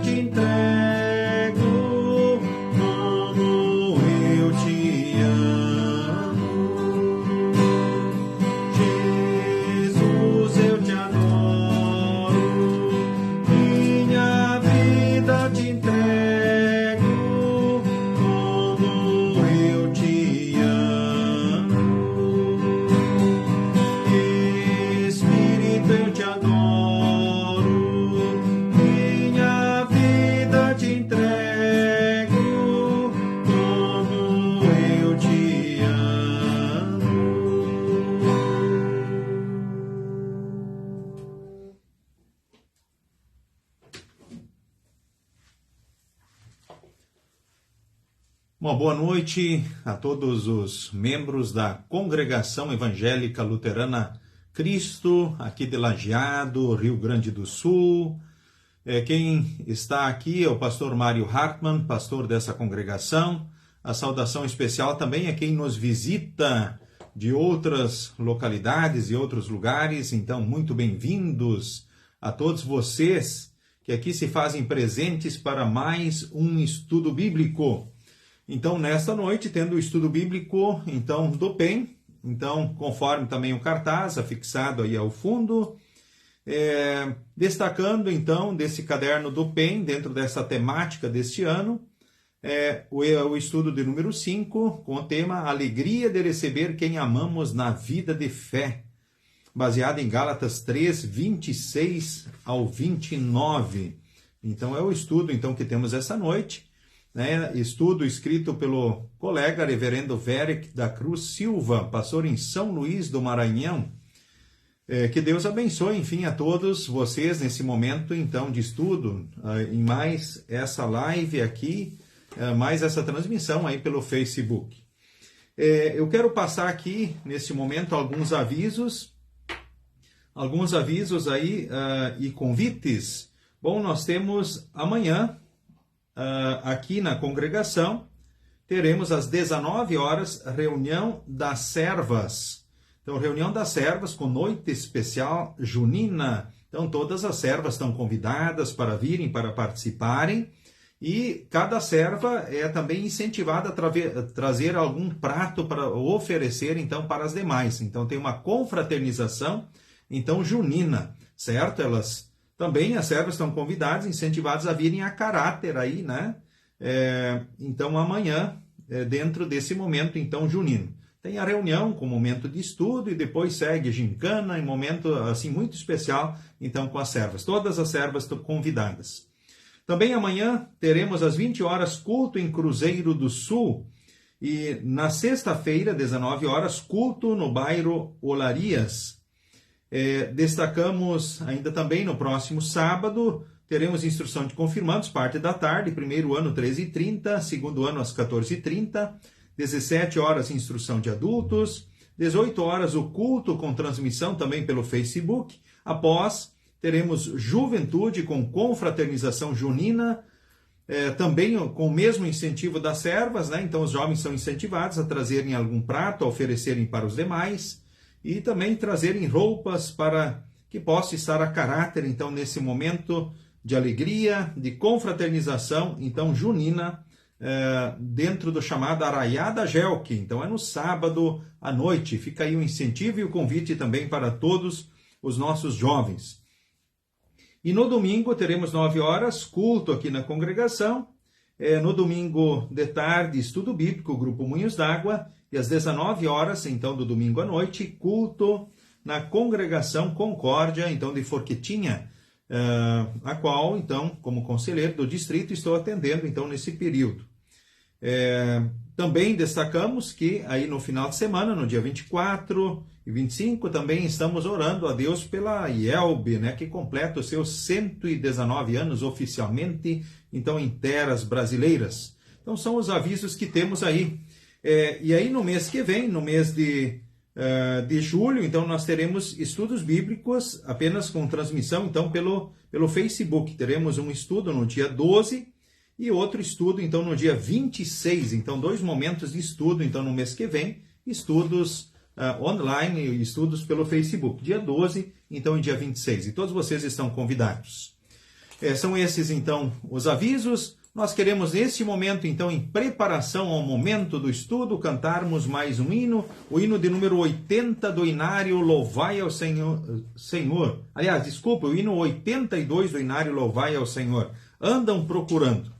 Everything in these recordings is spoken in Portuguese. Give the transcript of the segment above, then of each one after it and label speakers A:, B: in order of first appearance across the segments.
A: te entrego, como eu te amo. Jesus, eu te adoro, minha vida te entrego, como eu te amo. Espírito, eu te adoro, minha vida te entrego, como eu te amo. Uma boa noite a todos os membros da Congregação Evangélica Luterana Cristo, aqui de Lajeado, Rio Grande do Sul. Quem está aqui é o pastor Mário Hartmann, pastor dessa congregação. A saudação especial também é quem nos visita de outras localidades e outros lugares. Então, muito bem-vindos a todos vocês que aqui se fazem presentes para mais um estudo bíblico. Então, nesta noite, tendo o estudo bíblico então, do PEN, então, conforme também o cartaz afixado aí ao fundo, destacando então desse caderno do PEN, dentro dessa temática deste ano, o estudo de número 5, com o tema Alegria de receber quem amamos na vida de fé, baseado em Gálatas 3, 26 ao 29. Então, é o estudo então, que temos essa noite. Estudo escrito pelo colega reverendo Vérec da Cruz Silva, pastor em São Luís do Maranhão. Que Deus abençoe, enfim, a todos vocês nesse momento, então, de estudo, em mais essa live aqui, mais essa transmissão aí pelo Facebook. Eu quero passar aqui, nesse momento, alguns avisos aí e convites. Bom, nós temos amanhã, aqui na congregação, teremos às 19 horas reunião das servas. Então, reunião das servas com noite especial junina. Então, todas as servas estão convidadas para virem, para participarem. E cada serva é também incentivada a trazer algum prato para oferecer, então, para as demais. Então, tem uma confraternização, então, junina, certo? Também as servas estão convidadas, incentivadas a virem a caráter aí, né? Então, amanhã, dentro desse momento, então, junino. Tem a reunião com momento de estudo e depois segue gincana, em momento, assim, muito especial, então, com as servas. Todas as servas estão convidadas. Também amanhã teremos às 20 horas culto em Cruzeiro do Sul. E na sexta-feira, 19 horas, culto no bairro Olarias. Destacamos ainda também no próximo sábado, teremos instrução de confirmandos, parte da tarde, primeiro ano 13h30, segundo ano às 14h30, 17 horas instrução de adultos, 18 horas o culto com transmissão também pelo Facebook, após teremos juventude com confraternização junina, também com o mesmo incentivo das servas, né? Então os jovens são incentivados a trazerem algum prato, a oferecerem para os demais, e também trazerem roupas para que possa estar a caráter, então, nesse momento de alegria, de confraternização, então, junina, dentro do chamado Arraiada Gelque. Então, é no sábado à noite. Fica aí o incentivo e o convite também para todos os nossos jovens. E no domingo teremos 9 horas, culto aqui na congregação. No domingo de tarde, estudo bíblico, Grupo Moinhos d'Água. E às 19 horas, então, do domingo à noite, culto na congregação Concórdia, então, de Forquetinha, a qual, então, como conselheiro do distrito, estou atendendo, então, nesse período. Também destacamos que aí no final de semana, no dia 24 e 25, também estamos orando a Deus pela IELB, né, que completa os seus 119 anos oficialmente, então, em terras brasileiras. Então, são os avisos que temos aí. E aí, no mês que vem, no mês de julho, então, nós teremos estudos bíblicos apenas com transmissão, então, pelo Facebook. Teremos um estudo no dia 12 e outro estudo, então, no dia 26. Então, 2 momentos de estudo, então, no mês que vem, estudos online e estudos pelo Facebook. Dia 12, então, e dia 26. E todos vocês estão convidados. São esses, então, os avisos. Nós queremos, neste momento, então, em preparação ao momento do estudo, cantarmos mais um hino, o hino de número 80 do Inário Louvai ao Senhor. Aliás, desculpa, o hino 82 do Inário Louvai ao Senhor. Andam procurando.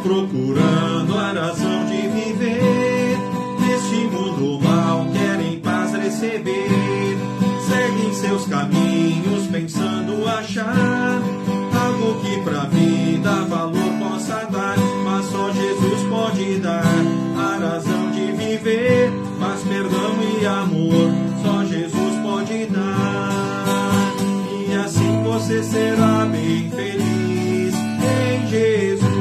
A: Procurando a razão de viver, neste mundo mal querem paz receber, seguem seus caminhos pensando achar algo que pra vida valor possa dar, mas só Jesus pode dar a razão de viver, paz, perdão e amor, só Jesus pode dar, e assim você será bem feliz em Jesus.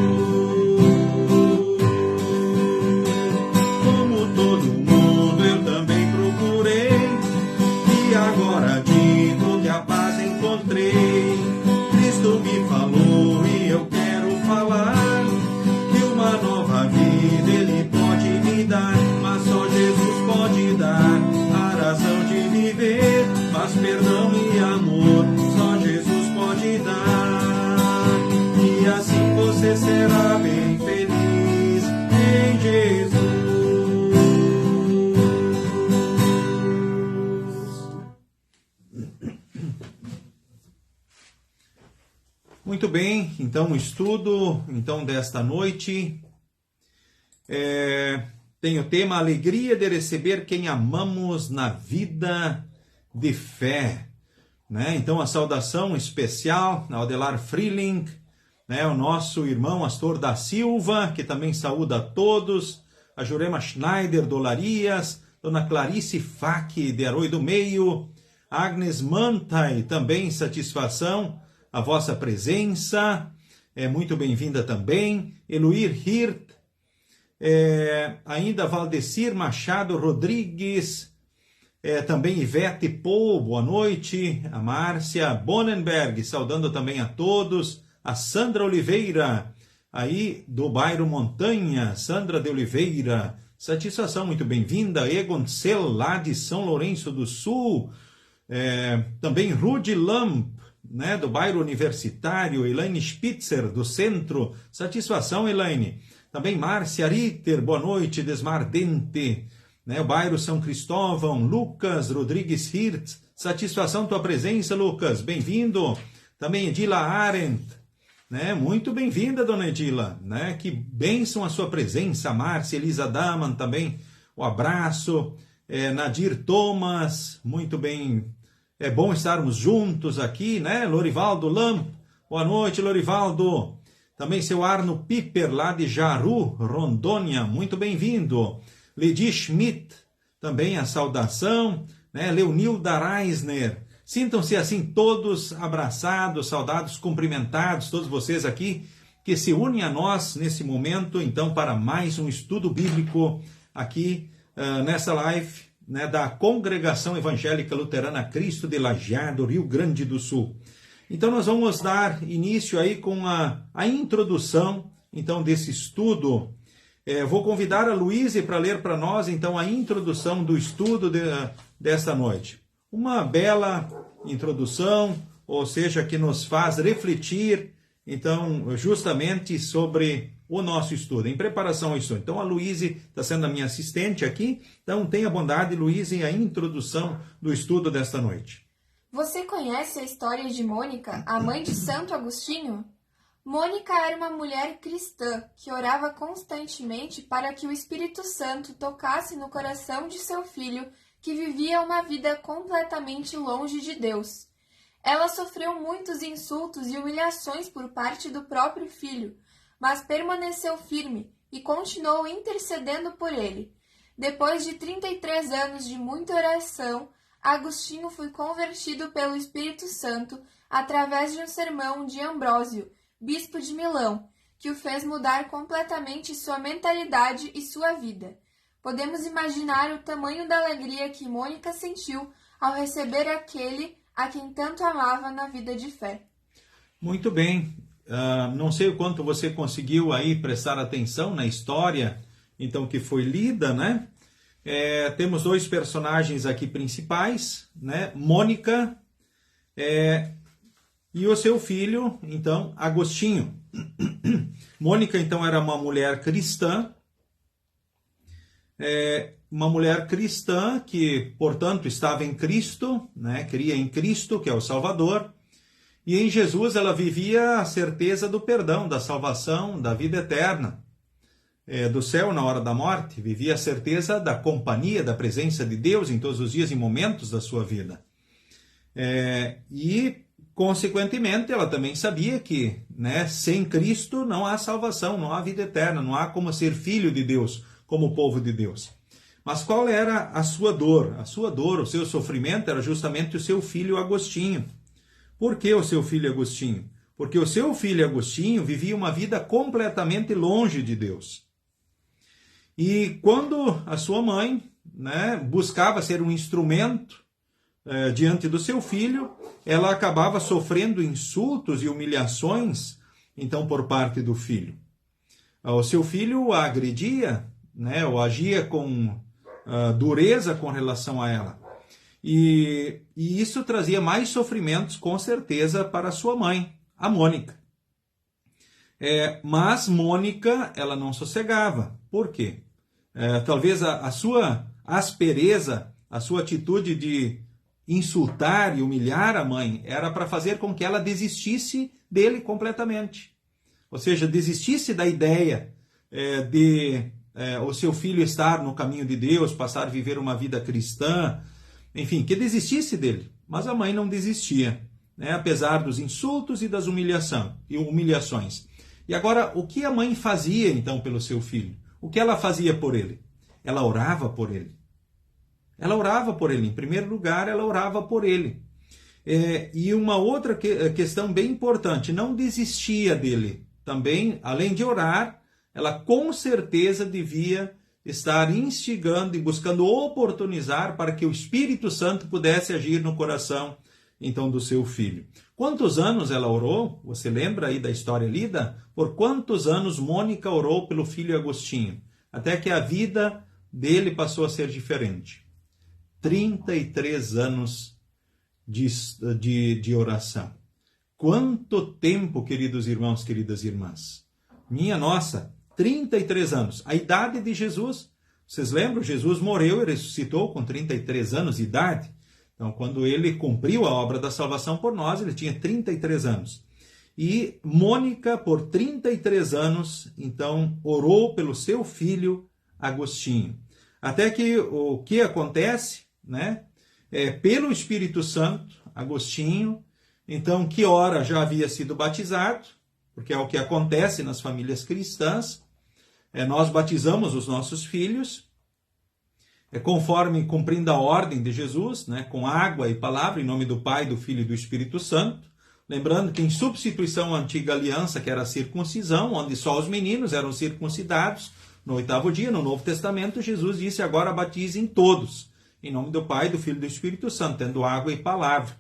A: Cristo me falou e eu quero falar que uma nova vida Ele pode me dar, mas só Jesus pode dar a razão de viver, paz, perdão e amor, só Jesus pode dar, e assim você será bem feliz em Jesus. Muito bem, então o estudo desta noite tem o tema Alegria de receber quem amamos na vida de fé. Né? Então a saudação especial ao Adelar Freeling, né? O nosso irmão Astor da Silva, que também saúda a todos, a Jurema Schneider do Larias, Dona Clarice Fac de Arroio do Meio, Agnes Mantai, também satisfação a vossa presença, é muito bem-vinda também. Eluir Hirt, ainda Valdecir Machado Rodrigues, também Ivete Pou, boa noite. A Márcia Bonenberg, saudando também a todos. A Sandra Oliveira, aí do bairro Montanha, Sandra de Oliveira, satisfação, muito bem-vinda. Egon Cel, lá de São Lourenço do Sul. Também Rudy Lamp, né, do bairro Universitário, Elaine Spitzer, do centro, satisfação, Elaine. Também Márcia Ritter, boa noite, Desmardente, né, o bairro São Cristóvão, Lucas Rodrigues Hirtz, satisfação tua presença, Lucas, bem-vindo. Também Edila Arendt, né, muito bem-vinda, dona Edila, né, que bênção a sua presença. Márcia Elisa Daman também, o abraço. Nadir Thomas, muito bem. É bom estarmos juntos aqui, né? Lorivaldo Lamp, boa noite, Lorivaldo. Também seu Arno Piper, lá de Jaru, Rondônia, muito bem-vindo. Ledi Schmidt, também a saudação, né? Leonilda Reisner, sintam-se assim todos abraçados, saudados, cumprimentados, todos vocês aqui que se unem a nós nesse momento, então, para mais um estudo bíblico aqui nessa live, né, da Congregação Evangélica Luterana Cristo de Lajeado, Rio Grande do Sul. Então nós vamos dar início aí com a introdução então desse estudo. Vou convidar a Luíse para ler para nós então a introdução do estudo desta noite. Uma bela introdução, ou seja, que nos faz refletir então justamente sobre o nosso estudo, em preparação ao estudo. Então a Luíse está sendo a minha assistente aqui, então tenha bondade, Luíse, a introdução do estudo desta noite.
B: Você conhece a história de Mônica, a mãe de Santo Agostinho? Mônica era uma mulher cristã que orava constantemente para que o Espírito Santo tocasse no coração de seu filho, que vivia uma vida completamente longe de Deus. Ela sofreu muitos insultos e humilhações por parte do próprio filho, mas permaneceu firme e continuou intercedendo por ele. Depois de 33 anos de muita oração, Agostinho foi convertido pelo Espírito Santo através de um sermão de Ambrósio, bispo de Milão, que o fez mudar completamente sua mentalidade e sua vida. Podemos imaginar o tamanho da alegria que Mônica sentiu ao receber aquele a quem tanto amava na vida de fé.
A: Muito bem. Não sei o quanto você conseguiu aí prestar atenção na história, então, que foi lida, né? Temos dois personagens aqui principais, né? Mônica e o seu filho, então, Agostinho. Mônica, então, era uma mulher cristã, que, portanto, estava em Cristo, né? Cria em Cristo, que é o Salvador, e em Jesus ela vivia a certeza do perdão, da salvação, da vida eterna, do céu na hora da morte, vivia a certeza da companhia, da presença de Deus em todos os dias e momentos da sua vida. E, consequentemente, ela também sabia que, né, sem Cristo não há salvação, não há vida eterna, não há como ser filho de Deus, como povo de Deus. Mas qual era a sua dor? A sua dor, o seu sofrimento era justamente o seu filho Agostinho. Por que o seu filho Agostinho? Porque o seu filho Agostinho vivia uma vida completamente longe de Deus. E quando a sua mãe, né, buscava ser um instrumento diante do seu filho, ela acabava sofrendo insultos e humilhações, então, por parte do filho. O seu filho a agredia, né, ou agia com dureza com relação a ela. E isso trazia mais sofrimentos, com certeza, para sua mãe, a Mônica. Mas Mônica, ela não sossegava. Por quê? Talvez a sua aspereza, a sua atitude de insultar e humilhar a mãe, era para fazer com que ela desistisse dele completamente. Ou seja, desistisse da ideia de o seu filho estar no caminho de Deus, passar a viver uma vida cristã, enfim, que desistisse dele. Mas a mãe não desistia, né? Apesar dos insultos e das humilhações. E agora, o que a mãe fazia, então, pelo seu filho? O que ela fazia por ele? Ela orava por ele. Ela orava por ele. Em primeiro lugar, ela orava por ele. E uma outra questão bem importante, não desistia dele. Também, além de orar, ela com certeza devia estar instigando e buscando oportunizar para que o Espírito Santo pudesse agir no coração, então, do seu filho. Quantos anos ela orou? Você lembra aí da história lida? Por quantos anos Mônica orou pelo filho Agostinho? Até que a vida dele passou a ser diferente. 33 anos de oração. Quanto tempo, queridos irmãos, queridas irmãs? Minha nossa, 33 anos. A idade de Jesus, vocês lembram? Jesus morreu e ressuscitou com 33 anos de idade. Então, quando ele cumpriu a obra da salvação por nós, ele tinha 33 anos. E Mônica, por 33 anos, então, orou pelo seu filho Agostinho. Até que o que acontece, né? Pelo Espírito Santo, Agostinho, então, que ora já havia sido batizado, porque é o que acontece nas famílias cristãs, nós batizamos os nossos filhos, conforme cumprindo a ordem de Jesus, né, com água e palavra, em nome do Pai, do Filho e do Espírito Santo. Lembrando que em substituição à antiga aliança, que era a circuncisão, onde só os meninos eram circuncidados, no 8º dia, no Novo Testamento, Jesus disse: agora batizem todos, em nome do Pai, do Filho e do Espírito Santo, tendo água e palavra.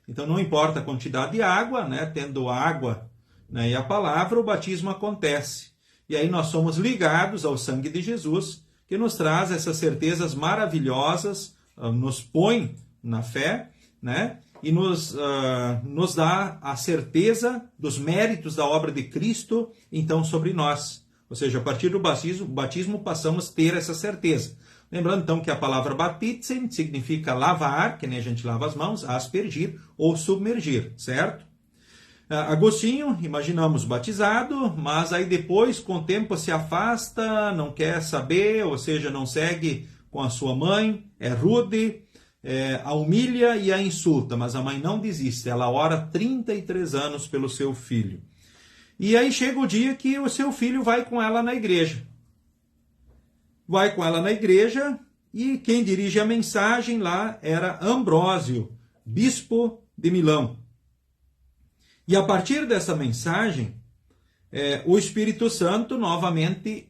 A: Então não importa a quantidade de água, né, tendo água, né, e a palavra, o batismo acontece. E aí nós somos ligados ao sangue de Jesus, que nos traz essas certezas maravilhosas, nos põe na fé, né? E nos dá a certeza dos méritos da obra de Cristo, então, sobre nós. Ou seja, a partir do batismo passamos a ter essa certeza. Lembrando, então, que a palavra baptizen significa lavar, que nem a gente lava as mãos, aspergir ou submergir, certo? Agostinho, imaginamos, batizado, mas aí depois, com o tempo, se afasta, não quer saber, ou seja, não segue com a sua mãe, é rude, a humilha e a insulta, mas a mãe não desiste, ela ora 33 anos pelo seu filho. E aí chega o dia que o seu filho vai com ela na igreja. Vai com ela na igreja e quem dirige a mensagem lá era Ambrósio, bispo de Milão. E a partir dessa mensagem, o Espírito Santo novamente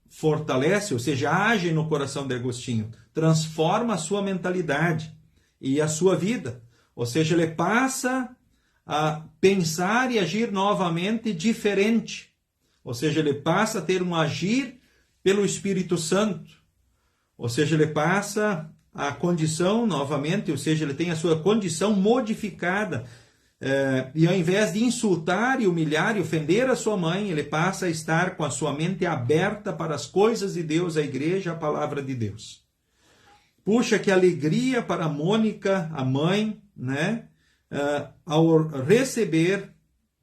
A: fortalece, ou seja, age no coração de Agostinho, transforma a sua mentalidade e a sua vida. Ou seja, ele passa a pensar e agir novamente diferente. Ou seja, ele passa a ter um agir pelo Espírito Santo. Ou seja, ele passa a condição novamente, ou seja, ele tem a sua condição modificada. E ao invés de insultar e humilhar e ofender a sua mãe, ele passa a estar com a sua mente aberta para as coisas de Deus, a igreja, a palavra de Deus. Puxa, que alegria para Mônica, a mãe, né? Ao receber,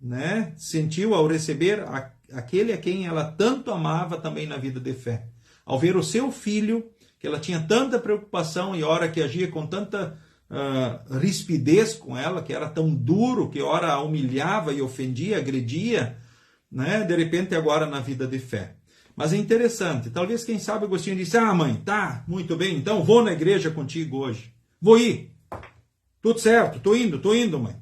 A: né? Sentiu ao receber aquele a quem ela tanto amava também na vida de fé. Ao ver o seu filho, que ela tinha tanta preocupação e ora que agia com tanta rispidez com ela, que era tão duro, que ora a humilhava e ofendia, agredia, né? De repente agora na vida de fé. Mas é interessante, talvez quem sabe Agostinho disse, mãe, tá, muito bem, então vou na igreja contigo hoje. Vou ir. Tudo certo, tô indo, mãe.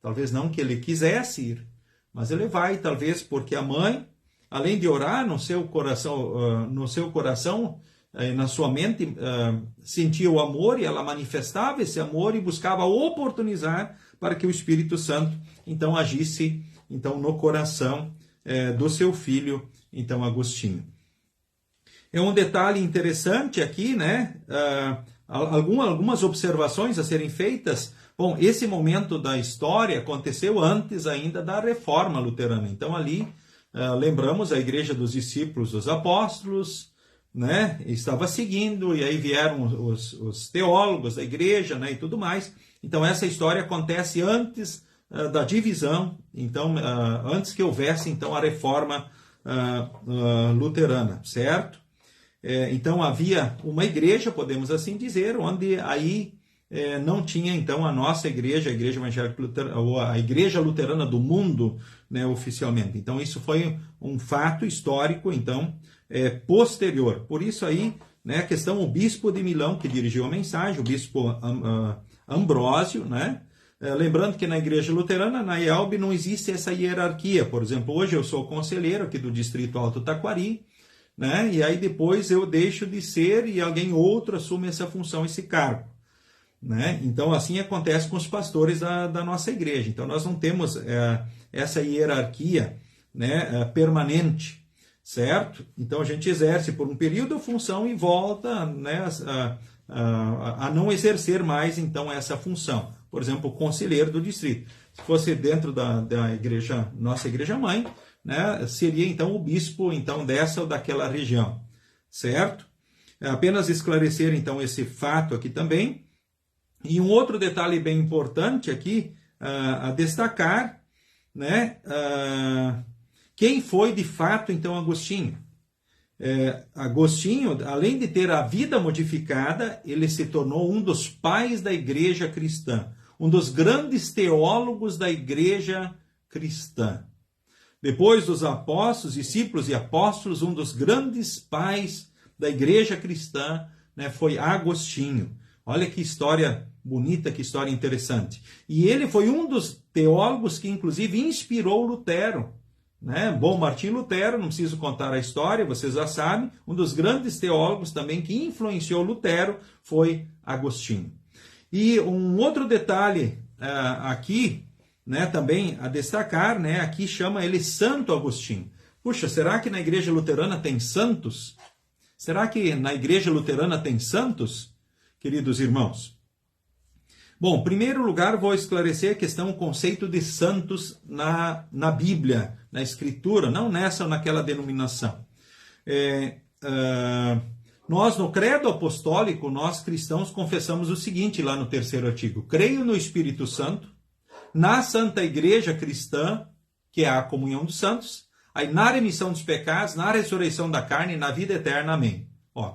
A: Talvez não que ele quisesse ir, mas ele vai, talvez porque a mãe, além de orar no seu coração, na sua mente, sentia o amor e ela manifestava esse amor e buscava oportunizar para que o Espírito Santo, então, agisse então, no coração do seu filho, então, Agostinho. É um detalhe interessante aqui, né? Algumas observações a serem feitas. Bom, esse momento da história aconteceu antes ainda da Reforma Luterana. Então, ali, lembramos a Igreja dos Discípulos dos Apóstolos, né? Estava seguindo, e aí vieram os teólogos da igreja, né? E tudo mais. Então, essa história acontece antes da divisão, então, antes que houvesse então, a Reforma Luterana, certo? Então, havia uma igreja, podemos assim dizer, onde aí não tinha, então, a nossa igreja, a Igreja Evangélica Luterana, ou a Igreja Luterana do mundo, né, oficialmente. Então, isso foi um fato histórico, então, posterior. Por isso aí, né, a questão, o bispo de Milão, que dirigiu a mensagem, o bispo Ambrósio, né? Lembrando que na Igreja Luterana, na IELB, não existe essa hierarquia. Por exemplo, hoje eu sou conselheiro aqui do Distrito Alto Taquari, né? E aí depois eu deixo de ser e alguém outro assume essa função, esse cargo, né? Então, assim acontece com os pastores da nossa igreja. Então, nós não temos essa hierarquia, né, permanente, certo? Então, a gente exerce por um período a função e volta, né, a não exercer mais, então, essa função. Por exemplo, o conselheiro do distrito. Se fosse dentro da igreja, nossa igreja-mãe, né, seria, então, o bispo, então, dessa ou daquela região, certo? Apenas esclarecer, então, esse fato aqui também. E um outro detalhe bem importante aqui a destacar, né, quem foi de fato, então, Agostinho. Agostinho, além de ter a vida modificada, ele se tornou um dos pais da igreja cristã, um dos grandes teólogos da igreja cristã. Depois dos apóstolos, discípulos e apóstolos, um dos grandes pais da igreja cristã, né, foi Agostinho. Olha que história bonita, que história interessante. E ele foi um dos teólogos que, inclusive, inspirou Lutero, né? Bom, Martinho Lutero, não preciso contar a história, vocês já sabem, um dos grandes teólogos também que influenciou Lutero foi Agostinho. E um outro detalhe aqui, né, também a destacar, né, aqui chama ele Santo Agostinho. Puxa, será que na igreja luterana tem santos? Será que na igreja luterana tem santos, queridos irmãos? Bom, em primeiro lugar, vou esclarecer a questão, o conceito de santos na Bíblia, na Escritura, não nessa ou naquela denominação. Nós, no Credo Apostólico, nós cristãos confessamos o seguinte, lá no 3º artigo: creio no Espírito Santo, na Santa Igreja Cristã, que é a comunhão dos santos, aí na remissão dos pecados, na ressurreição da carne e na vida eterna. Amém.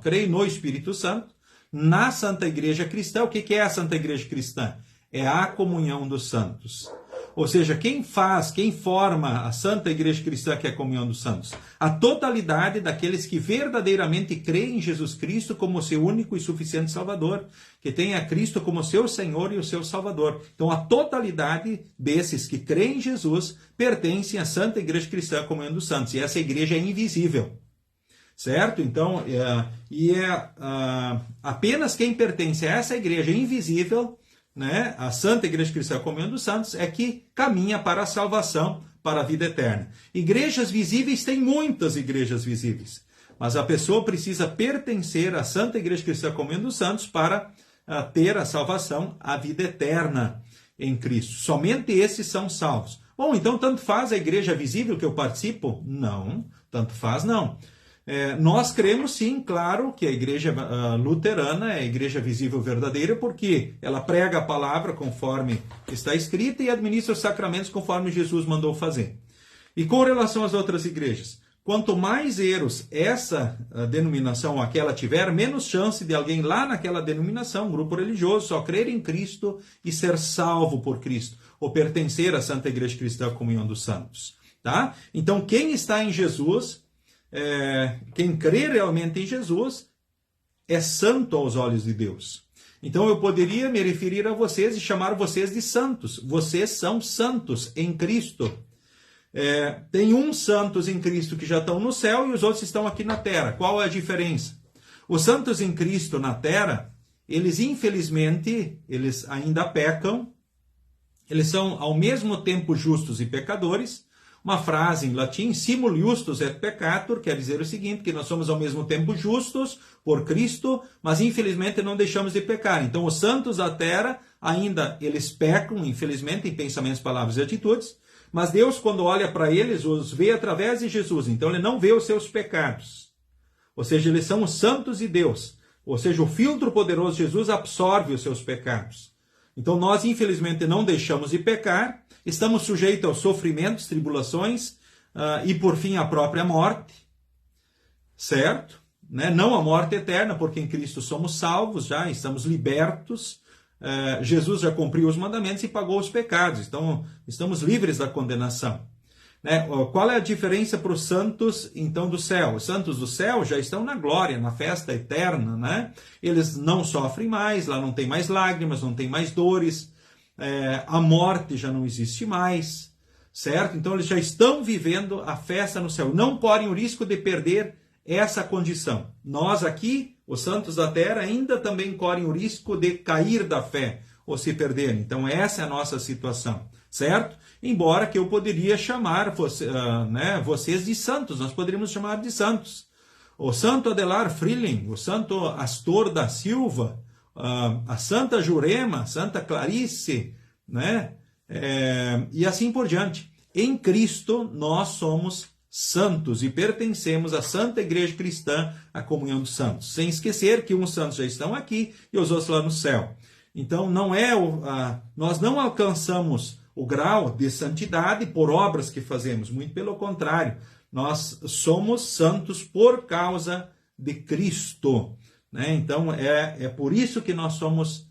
A: Creio no Espírito Santo, na Santa Igreja Cristã. O que é a Santa Igreja Cristã? É a comunhão dos santos. Ou seja, quem forma a Santa Igreja Cristã, que é a comunhão dos santos? A totalidade daqueles que verdadeiramente creem em Jesus Cristo como seu único e suficiente Salvador, que tem a Cristo como seu Senhor e o seu Salvador. Então, a totalidade desses que creem em Jesus pertencem à Santa Igreja Cristã, a comunhão dos santos. E essa igreja é invisível. Certo? Então, apenas quem pertence a essa igreja invisível, né, a Santa Igreja Cristã Comunhão dos Santos, é que caminha para a salvação, para a vida eterna. Igrejas visíveis, tem muitas igrejas visíveis, mas a pessoa precisa pertencer à Santa Igreja Cristã Comunhão dos Santos para ter a salvação, a vida eterna em Cristo. Somente esses são salvos. Bom, então tanto faz a igreja visível que eu participo? Não, tanto faz não. Nós cremos sim, claro, que a igreja luterana é a igreja visível verdadeira, porque ela prega a palavra conforme está escrita e administra os sacramentos conforme Jesus mandou fazer. E com relação às outras igrejas, quanto mais erros essa denominação ou aquela tiver, menos chance de alguém lá naquela denominação, um grupo religioso, só crer em Cristo e ser salvo por Cristo, ou pertencer à Santa Igreja Cristã Comunhão dos Santos. Tá? Então, quem está em Jesus, quem crê realmente em Jesus, é santo aos olhos de Deus. Então, eu poderia me referir a vocês e chamar vocês de santos. Vocês são santos em Cristo. Tem uns santos em Cristo que já estão no céu e os outros estão aqui na terra. Qual é a diferença? Os santos em Cristo na terra, eles infelizmente, eles ainda pecam, eles são ao mesmo tempo justos e pecadores. Uma frase em latim, simul justus et peccator, quer dizer o seguinte, que nós somos ao mesmo tempo justos por Cristo, mas infelizmente não deixamos de pecar. Então os santos da terra ainda, eles pecam, infelizmente, em pensamentos, palavras e atitudes, mas Deus, quando olha para eles, os vê através de Jesus. Então, ele não vê os seus pecados. Ou seja, eles são os santos de Deus. Ou seja, o filtro poderoso de Jesus absorve os seus pecados. Então, nós, infelizmente, não deixamos de pecar. Estamos sujeitos aos sofrimentos, tribulações e, por fim, à própria morte. Certo? Né? Não a morte eterna, porque em Cristo somos salvos já, estamos libertos. Jesus já cumpriu os mandamentos e pagou os pecados, então estamos livres da condenação. Né? Qual é a diferença para os santos, então, do céu? Os santos do céu já estão na glória, na festa eterna, né? Eles não sofrem mais, lá não tem mais lágrimas, não tem mais dores, a morte já não existe mais, certo? Então eles já estão vivendo a festa no céu, não correm o risco de perder essa condição. Nós aqui, os santos da terra, ainda também correm o risco de cair da fé ou se perderem. Então essa é a nossa situação, certo? Embora que eu poderia chamar vocês de santos, nós poderíamos chamar de santos. O santo Adelar Freeling, o santo Astor da Silva, a santa Jurema, santa Clarice, né? E assim por diante. Em Cristo nós somos santos e pertencemos à Santa Igreja Cristã, à Comunhão dos Santos. Sem esquecer que uns santos já estão aqui e os outros lá no céu. Então nós não alcançamos o grau de santidade por obras que fazemos, muito pelo contrário, nós somos santos por causa de Cristo, né? Então é por isso que nós somos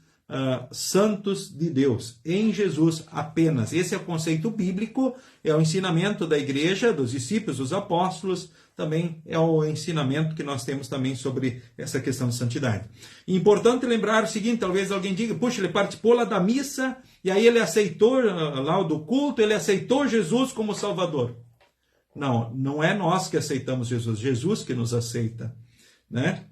A: santos de Deus, em Jesus apenas. Esse é o conceito bíblico, é o ensinamento da igreja, dos discípulos, dos apóstolos, também é o ensinamento que nós temos também sobre essa questão de santidade. E importante lembrar o seguinte, talvez alguém diga, puxa, ele participou lá da missa, e aí ele aceitou, lá do culto, ele aceitou Jesus como Salvador. Não, não é nós que aceitamos Jesus, Jesus que nos aceita, né?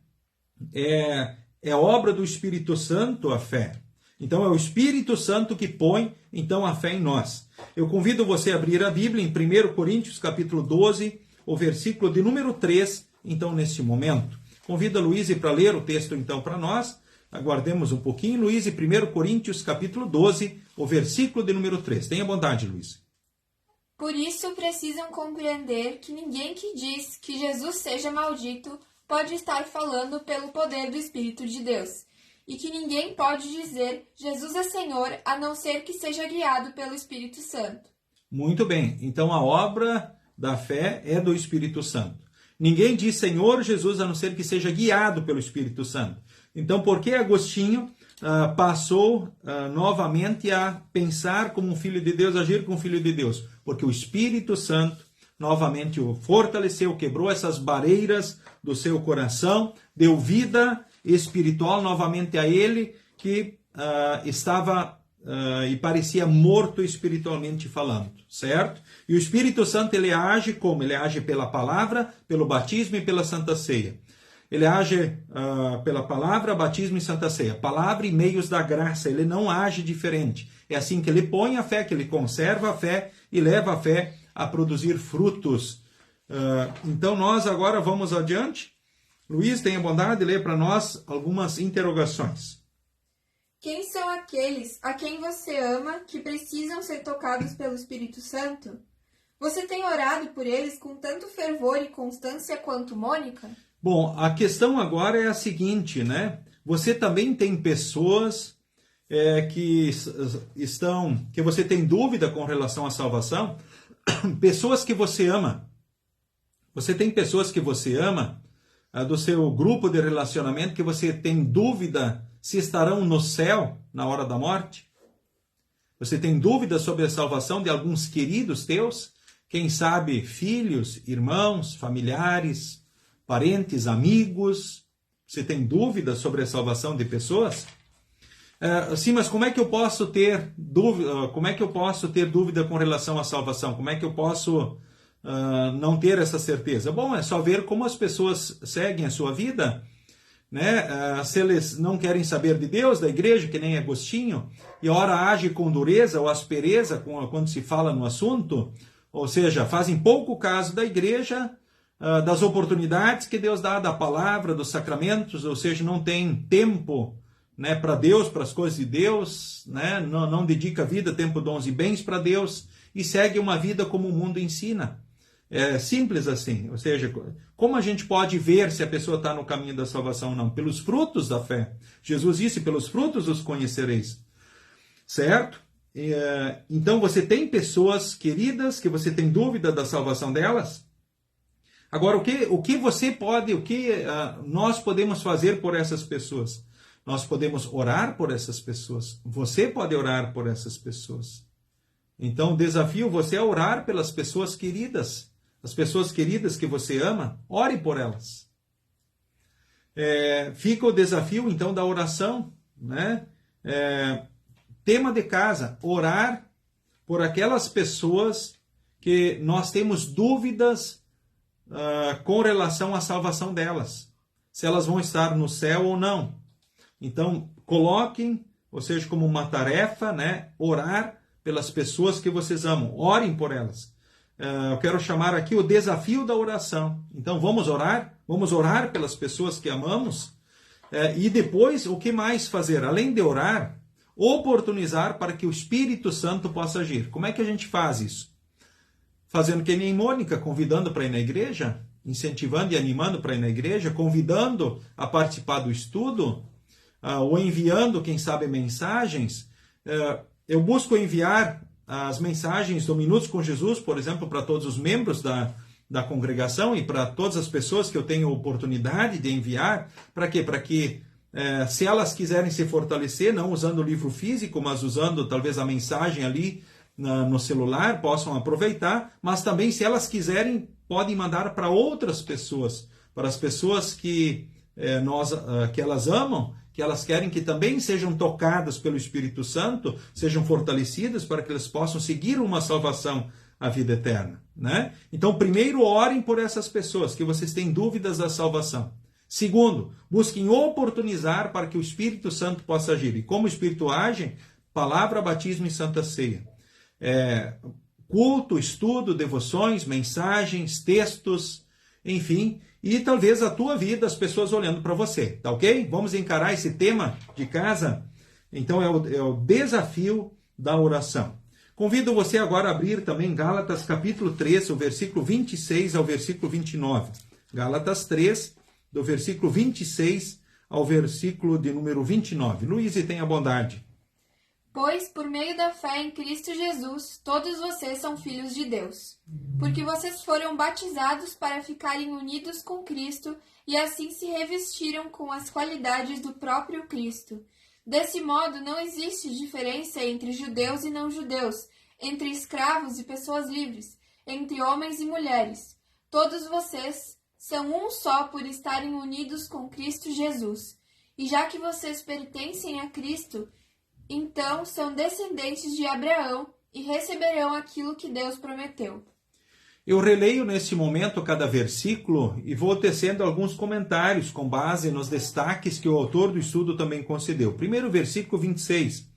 A: É obra do Espírito Santo a fé. Então é o Espírito Santo que põe então a fé em nós. Eu convido você a abrir a Bíblia em 1 Coríntios capítulo 12, o versículo de número 3, então neste momento. Convido a Luíse para ler o texto então para nós. Aguardemos um pouquinho. Luíse, 1 Coríntios capítulo 12, o versículo de número 3. Tenha bondade, Luíse.
B: Por isso precisam compreender que ninguém que diz que Jesus seja maldito pode estar falando pelo poder do Espírito de Deus, e que ninguém pode dizer Jesus é Senhor a não ser que seja guiado pelo Espírito Santo.
A: Muito bem, então a obra da fé é do Espírito Santo. Ninguém diz Senhor Jesus a não ser que seja guiado pelo Espírito Santo. Então por que Agostinho passou novamente a pensar como um filho de Deus, agir como um filho de Deus? Porque o Espírito Santo novamente o fortaleceu, quebrou essas barreiras do seu coração, deu vida espiritual novamente a ele, que estava e parecia morto espiritualmente falando, certo? E o Espírito Santo, ele age como? Ele age pela palavra, pelo batismo e pela Santa Ceia. Ele age pela palavra, batismo e santa ceia. Palavra e meios da graça. Ele não age diferente. É assim que ele põe a fé, que ele conserva a fé e leva a fé a produzir frutos. Então nós agora vamos adiante. Luiz, tenha bondade de ler para nós algumas interrogações.
B: Quem são aqueles a quem você ama que precisam ser tocados pelo Espírito Santo? Você tem orado por eles com tanto fervor e constância quanto Mônica?
A: Bom, a questão agora é a seguinte, né? Você também tem pessoas que você tem dúvida com relação à salvação? Pessoas que você ama. Você tem pessoas que você ama, do seu grupo de relacionamento, que você tem dúvida se estarão no céu na hora da morte? Você tem dúvida sobre a salvação de alguns queridos teus? Quem sabe filhos, irmãos, familiares, parentes, amigos? Você tem dúvida sobre a salvação de pessoas? Sim, mas como é que eu posso ter dúvida? Como é que eu posso ter dúvida com relação à salvação? Como é que eu posso não ter essa certeza? Bom, é só ver como as pessoas seguem a sua vida, né? Se eles não querem saber de Deus, da igreja, que nem Agostinho, e ora age com dureza ou aspereza quando se fala no assunto, ou seja, fazem pouco caso da igreja, das oportunidades que Deus dá, da palavra, dos sacramentos, ou seja, não tem tempo, né, para Deus, para as coisas de Deus, né? Não dedica vida, tempo, dons e bens para Deus, e segue uma vida como o mundo ensina. É simples assim. Ou seja, como a gente pode ver se a pessoa está no caminho da salvação ou não? Pelos frutos da fé. Jesus disse, pelos frutos os conhecereis. Certo? Então você tem pessoas queridas que você tem dúvida da salvação delas? Agora, o que você pode, nós podemos fazer por essas pessoas? Nós podemos orar por essas pessoas. Você pode orar por essas pessoas. Então, desafio você a orar pelas pessoas queridas. As pessoas queridas que você ama, ore por elas. Fica o desafio, então, da oração, né? Tema de casa, orar por aquelas pessoas que nós temos dúvidas com relação à salvação delas. Se elas vão estar no céu ou não. Então, coloquem, ou seja, como uma tarefa, né? Orar pelas pessoas que vocês amam. Orem por elas. Eu quero chamar aqui o desafio da oração. Então, vamos orar? Vamos orar pelas pessoas que amamos? E depois, o que mais fazer? Além de orar, oportunizar para que o Espírito Santo possa agir. Como é que a gente faz isso? Fazendo que nem Mônica, convidando para ir na igreja, incentivando e animando para ir na igreja, convidando a participar do estudo, ou enviando, quem sabe, mensagens. Eu busco enviar as mensagens do Minutos com Jesus, por exemplo, para todos os membros da congregação e para todas as pessoas que eu tenho oportunidade de enviar. Para quê? Para que, se elas quiserem se fortalecer, não usando o livro físico, mas usando talvez a mensagem ali no celular, possam aproveitar. Mas também, se elas quiserem, podem mandar para outras pessoas, para as pessoas que elas amam, que elas querem que também sejam tocadas pelo Espírito Santo, sejam fortalecidas para que elas possam seguir uma salvação à vida eterna, né? Então, primeiro, orem por essas pessoas que vocês têm dúvidas da salvação. Segundo, busquem oportunizar para que o Espírito Santo possa agir. E como o Espírito age? Palavra, batismo e santa ceia. Culto, estudo, devoções, mensagens, textos, enfim, e talvez a tua vida, as pessoas olhando para você, tá ok? Vamos encarar esse tema de casa? Então é o desafio da oração. Convido você agora a abrir também Gálatas capítulo 3, o versículo 26 ao versículo 29. Gálatas 3, do versículo 26 ao versículo de número 29. Luiz, tenha bondade.
B: Pois, por meio da fé em Cristo Jesus, todos vocês são filhos de Deus, porque vocês foram batizados para ficarem unidos com Cristo e assim se revestiram com as qualidades do próprio Cristo. Desse modo, não existe diferença entre judeus e não-judeus, entre escravos e pessoas livres, entre homens e mulheres. Todos vocês são um só por estarem unidos com Cristo Jesus. E já que vocês pertencem a Cristo, então são descendentes de Abraão e receberão aquilo que Deus prometeu.
A: Eu releio nesse momento cada versículo e vou tecendo alguns comentários com base nos destaques que o autor do estudo também concedeu. Primeiro versículo 26.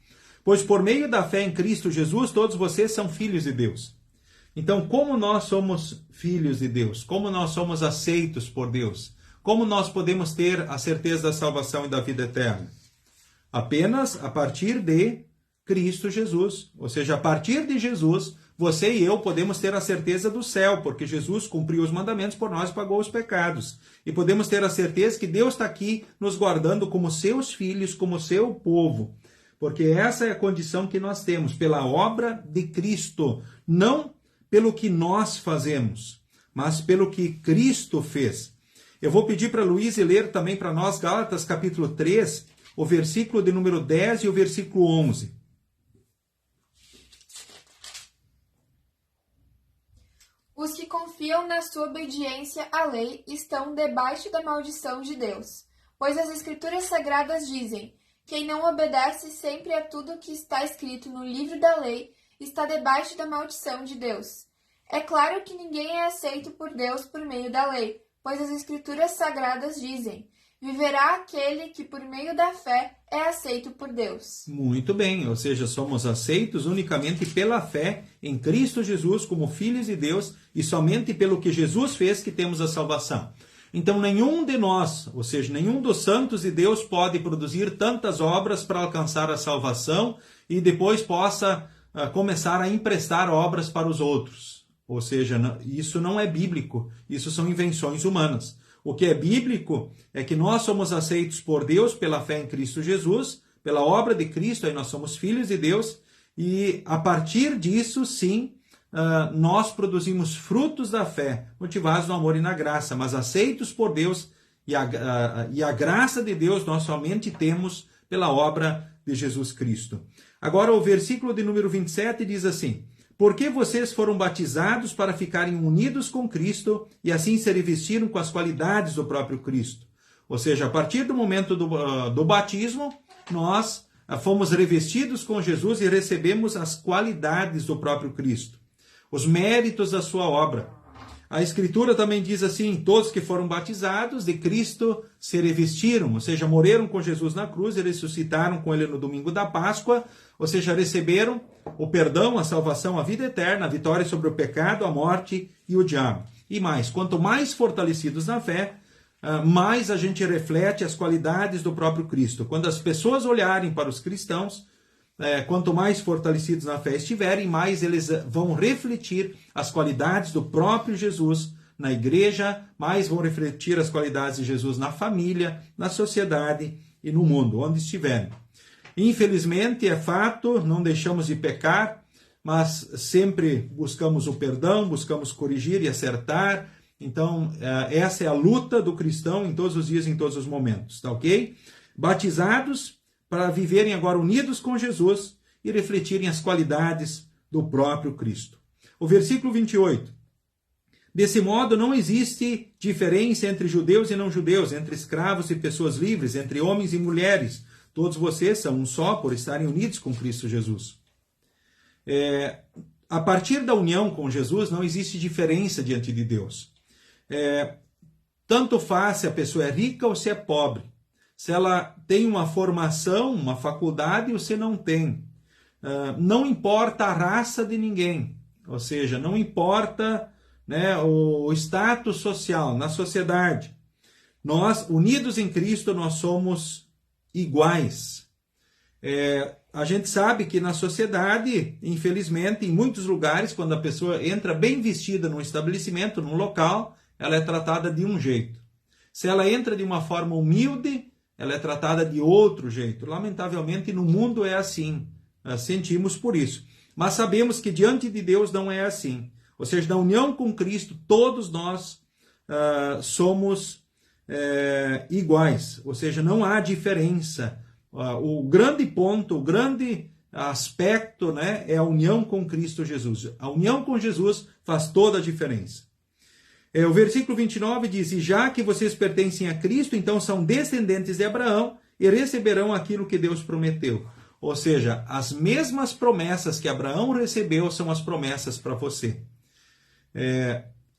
A: Pois por meio da fé em Cristo Jesus, todos vocês são filhos de Deus. Então, como nós somos filhos de Deus? Como nós somos aceitos por Deus? Como nós podemos ter a certeza da salvação e da vida eterna? Apenas a partir de Cristo Jesus. Ou seja, a partir de Jesus, você e eu podemos ter a certeza do céu, porque Jesus cumpriu os mandamentos por nós e pagou os pecados. E podemos ter a certeza que Deus está aqui nos guardando como seus filhos, como seu povo. Porque essa é a condição que nós temos, pela obra de Cristo. Não pelo que nós fazemos, mas pelo que Cristo fez. Eu vou pedir para Luiz ler também para nós Gálatas capítulo 3, o versículo de número 10 e o versículo 11.
B: Os que confiam na sua obediência à lei estão debaixo da maldição de Deus, pois as Escrituras Sagradas dizem: quem não obedece sempre a tudo que está escrito no livro da lei está debaixo da maldição de Deus. É claro que ninguém é aceito por Deus por meio da lei, pois as Escrituras Sagradas dizem: viverá aquele que por meio da fé é aceito por Deus.
A: Muito bem, ou seja, somos aceitos unicamente pela fé em Cristo Jesus como filhos de Deus e somente pelo que Jesus fez que temos a salvação. Então nenhum de nós, ou seja, nenhum dos santos de Deus pode produzir tantas obras para alcançar a salvação e depois possa começar a emprestar obras para os outros. Ou seja, isso não é bíblico, isso são invenções humanas. O que é bíblico é que nós somos aceitos por Deus pela fé em Cristo Jesus, pela obra de Cristo, aí nós somos filhos de Deus, e a partir disso, sim, nós produzimos frutos da fé, motivados no amor e na graça, mas aceitos por Deus, e a graça de Deus nós somente temos pela obra de Jesus Cristo. Agora o versículo de número 27 diz assim: porque vocês foram batizados para ficarem unidos com Cristo e assim se revestiram com as qualidades do próprio Cristo. Ou seja, a partir do momento do batismo, nós fomos revestidos com Jesus e recebemos as qualidades do próprio Cristo, os méritos da sua obra. A Escritura também diz assim: todos que foram batizados de Cristo se revestiram, ou seja, morreram com Jesus na cruz e ressuscitaram com ele no domingo da Páscoa, ou seja, receberam o perdão, a salvação, a vida eterna, a vitória sobre o pecado, a morte e o diabo. E mais, quanto mais fortalecidos na fé, mais a gente reflete as qualidades do próprio Cristo. Quando as pessoas olharem para os cristãos, quanto mais fortalecidos na fé estiverem, mais eles vão refletir as qualidades do próprio Jesus na igreja, mais vão refletir as qualidades de Jesus na família, na sociedade e no mundo, onde estiverem. Infelizmente, é fato, não deixamos de pecar, mas sempre buscamos o perdão, buscamos corrigir e acertar. Então, essa é a luta do cristão em todos os dias, em todos os momentos, tá ok? Batizados para viverem agora unidos com Jesus e refletirem as qualidades do próprio Cristo. O versículo 28. Desse modo, não existe diferença entre judeus e não judeus, entre escravos e pessoas livres, entre homens e mulheres. Todos vocês são um só por estarem unidos com Cristo Jesus. A partir da união com Jesus, não existe diferença diante de Deus. Tanto faz se a pessoa é rica ou se é pobre. Se ela tem uma formação, uma faculdade ou se não tem. Não importa a raça de ninguém. Ou seja, não importa, né, o status social na sociedade. Nós, unidos em Cristo, nós somos iguais. A gente sabe que na sociedade, infelizmente, em muitos lugares, quando a pessoa entra bem vestida num estabelecimento, num local, ela é tratada de um jeito. Se ela entra de uma forma humilde, ela é tratada de outro jeito. Lamentavelmente, no mundo é assim. Sentimos por isso. Mas sabemos que diante de Deus não é assim. Ou seja, na união com Cristo, todos nós somos iguais. Ou seja, não há diferença. O grande ponto, o grande aspecto, né, é a união com Cristo Jesus. A união com Jesus faz toda a diferença. O versículo 29 diz: e já que vocês pertencem a Cristo, então são descendentes de Abraão e receberão aquilo que Deus prometeu. Ou seja, as mesmas promessas que Abraão recebeu são as promessas para você.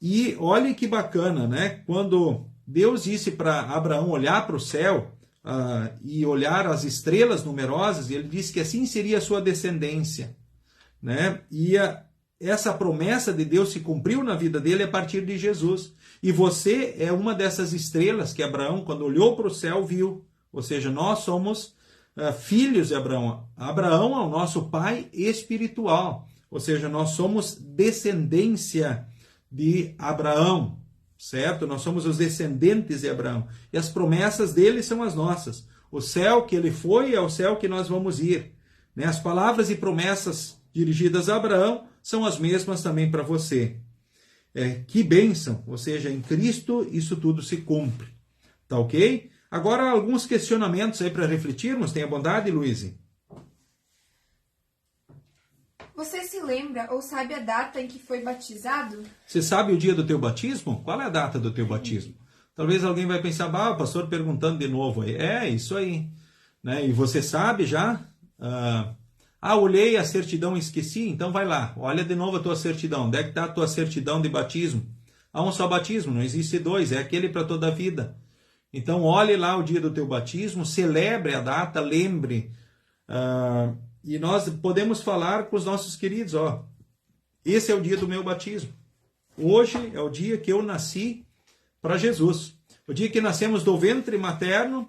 A: E olhe que bacana, né? Quando Deus disse para Abraão olhar para o céu e olhar as estrelas numerosas, ele disse que assim seria a sua descendência, né? E essa promessa de Deus se cumpriu na vida dele a partir de Jesus. E você é uma dessas estrelas que Abraão, quando olhou para o céu, viu. Ou seja, nós somos filhos de Abraão. Abraão é o nosso pai espiritual. Ou seja, nós somos descendência de Abraão, certo? Nós somos os descendentes de Abraão. E as promessas dele são as nossas. O céu que ele foi é o céu que nós vamos ir, né? As palavras e promessas dirigidas a Abraão são as mesmas também para você. Que bênção! Ou seja, em Cristo isso tudo se cumpre. Tá ok? Agora, alguns questionamentos aí para refletirmos. Tenha bondade, Luíse.
B: Você se lembra ou sabe a data em que foi batizado?
A: Você sabe o dia do teu batismo? Qual é a data do teu batismo? Talvez alguém vai pensar, o pastor perguntando de novo aí. Isso aí. Né? E você sabe já? Olhei a certidão e esqueci, então vai lá. Olha de novo a tua certidão. Onde é que está a tua certidão de batismo? Há um só batismo, não existe dois. É aquele para toda a vida. Então olhe lá o dia do teu batismo, celebre a data, lembre. E nós podemos falar com os nossos queridos, esse é o dia do meu batismo. Hoje é o dia que eu nasci para Jesus. O dia que nascemos do ventre materno,